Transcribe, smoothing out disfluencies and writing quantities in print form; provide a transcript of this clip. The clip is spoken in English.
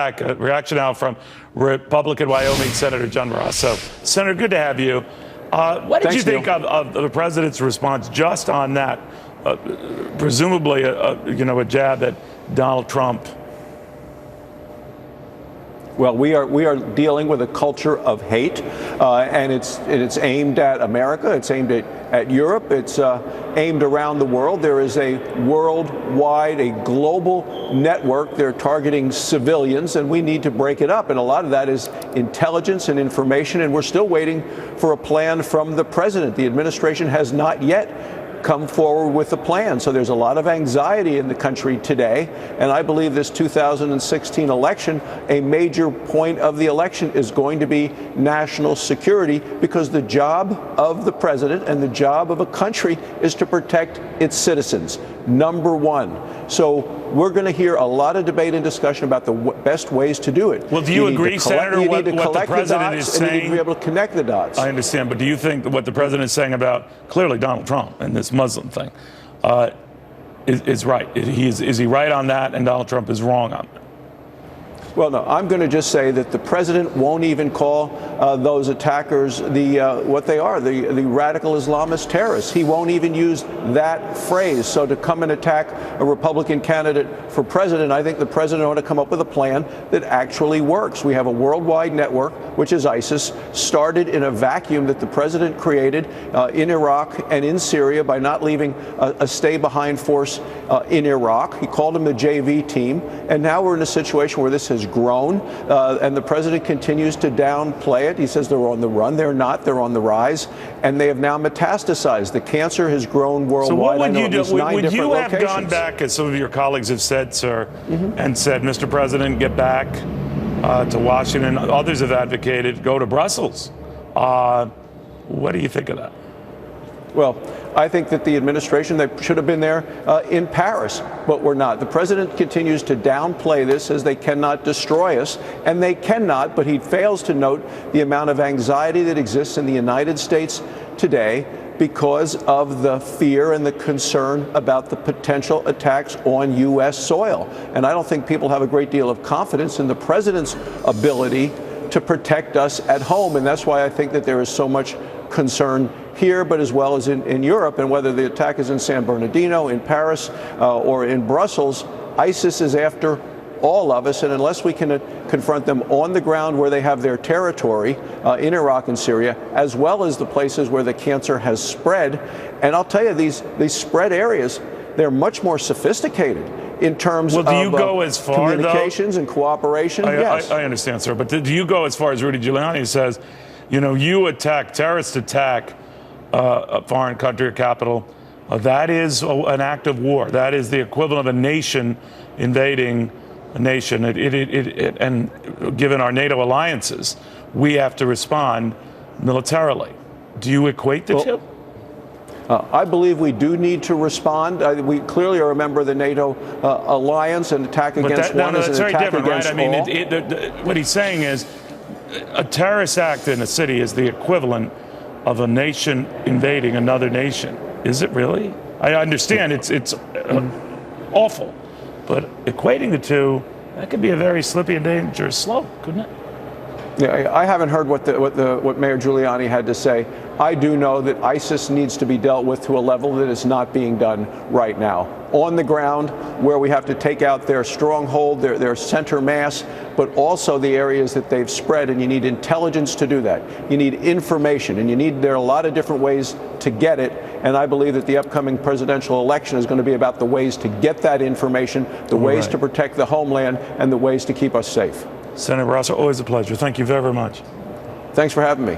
A reaction now from Republican Wyoming Senator John Barrasso. Senator, good to have you. What did you think of the president's response just on that, presumably a jab at Donald Trump? Well, we are dealing with a culture of hate, and it's aimed at America. It's aimed at Europe. It's aimed around the world. There is a worldwide, a global network. They're targeting civilians, and we need to break it up. And a lot of that is intelligence and information, and we're still waiting for a plan from the president. The administration has not yet come forward with a plan. So there's a lot of anxiety in the country today. And I believe this 2016 election, a major point of the election is going to be national security, because the job of the president and the job of a country is to protect its citizens, number one. So we're going to hear a lot of debate and discussion about the best ways to do it. Well, do you agree, Senator, what the president is saying? You need to be able to connect the dots. I understand, but do you think that what the president is saying about clearly Donald Trump and this Muslim thing is right? Is he right on that, and Donald Trump is wrong on that? Well, no, I'm going to just say that the president won't even call those attackers what they are, the radical Islamist terrorists. He won't even use that phrase. So to come and attack a Republican candidate for president, I think the president ought to come up with a plan that actually works. We have a worldwide network, which is ISIS, started in a vacuum that the president created in Iraq and in Syria by not leaving a stay-behind force in Iraq. He called them the JV team, and now we're in a situation where this has grown, and the president continues to downplay it. He says they're on the run. They're not. They're on the rise, and they have now metastasized. The cancer has grown worldwide. So what would you do? Would you have locations. Gone back, as some of your colleagues have said, sir, and said, Mr. President, get back to Washington? Others have advocated go to Brussels. What do you think of that? Well, I think that the administration, they should have been there in Paris, but we're not. The president continues to downplay this as they cannot destroy us, and they cannot, but he fails to note the amount of anxiety that exists in the United States today because of the fear and the concern about the potential attacks on U.S. soil. And I don't think people have a great deal of confidence in the president's ability to protect us at home, and that's why I think that there is so much concern here, but as well as in Europe. And whether the attack is in San Bernardino, in Paris, or in Brussels, ISIS is after all of us, and unless we can confront them on the ground where they have their territory in Iraq and Syria, as well as the places where the cancer has spread. And I'll tell you, these spread areas, they're much more sophisticated in terms of communications and cooperation. Yes. I understand, sir, but do you go as far as Rudy Giuliani says, you terrorists attack a foreign country or capital, that is an act of war. That is the equivalent of a nation invading a nation. And given our NATO alliances, we have to respond militarily. Do you equate the two? I believe we do need to respond. We clearly are a member of the NATO alliance, and attack against one is an attack against all. I mean, what he's saying is a terrorist act in a city is the equivalent of a nation invading another nation. Is it really? I understand it's awful, but equating the two, that could be a very slippy and dangerous slope, couldn't it? Yeah, I haven't heard what Mayor Giuliani had to say. I do know that ISIS needs to be dealt with to a level that is not being done right now. On the ground, where we have to take out their stronghold, their center mass, but also the areas that they've spread, and you need intelligence to do that. You need information, and there are a lot of different ways to get it, and I believe that the upcoming presidential election is going to be about the ways to get that information, the ways to protect the homeland, and the ways to keep us safe. Senator Barrasso, always a pleasure. Thank you very, very much. Thanks for having me.